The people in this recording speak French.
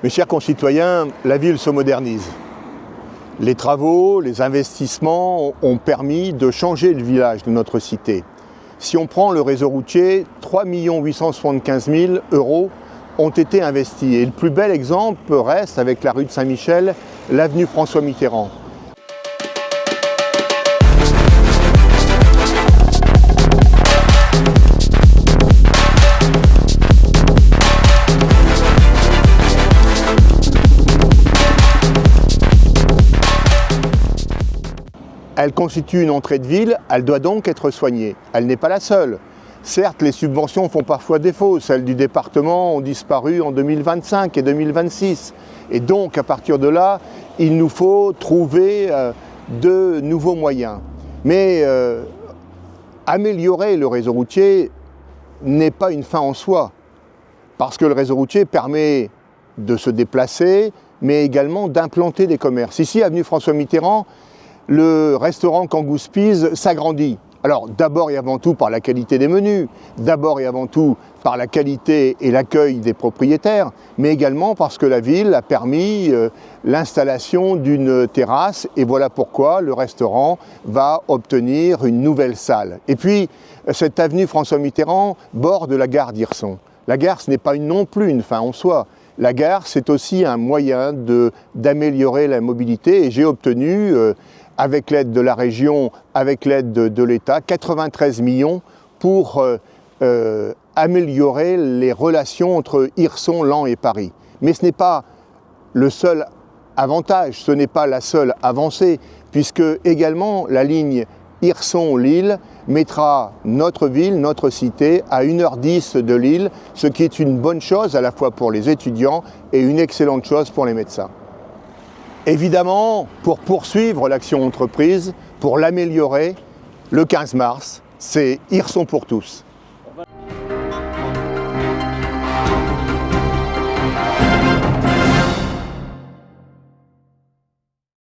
Mes chers concitoyens, la ville se modernise. Les travaux, les investissements ont permis de changer le village de notre cité. Si on prend le réseau routier, 3 875 000 € ont été investis. Et le plus bel exemple reste, avec la rue de Saint-Michel, l'avenue François Mitterrand. Elle constitue une entrée de ville, elle doit donc être soignée. Elle n'est pas la seule. Certes, les subventions font parfois défaut. Celles du département ont disparu en 2025 et 2026. Et donc, à partir de là, il nous faut trouver de nouveaux moyens. Mais améliorer le réseau routier n'est pas une fin en soi. Parce que le réseau routier permet de se déplacer, mais également d'implanter des commerces. Ici, avenue François Mitterrand, le restaurant Kangoo Spies s'agrandit. Alors d'abord et avant tout par la qualité des menus, d'abord et avant tout par la qualité et l'accueil des propriétaires, mais également parce que la ville a permis l'installation d'une terrasse et voilà pourquoi le restaurant va obtenir une nouvelle salle. Et puis cette avenue François Mitterrand borde la gare d'Hirson. La gare, ce n'est pas non plus une fin en soi. La gare, c'est aussi un moyen d'améliorer la mobilité et j'ai obtenu avec l'aide de la région, avec l'aide de l'État, 93 millions pour améliorer les relations entre Hirson, Laon et Paris. Mais ce n'est pas le seul avantage, ce n'est pas la seule avancée, puisque également la ligne Hirson-Lille mettra notre ville, notre cité, à 1h10 de Lille, ce qui est une bonne chose à la fois pour les étudiants et une excellente chose pour les médecins. Évidemment, pour poursuivre l'action entreprise, pour l'améliorer, le 15 mars, c'est Hirson pour tous.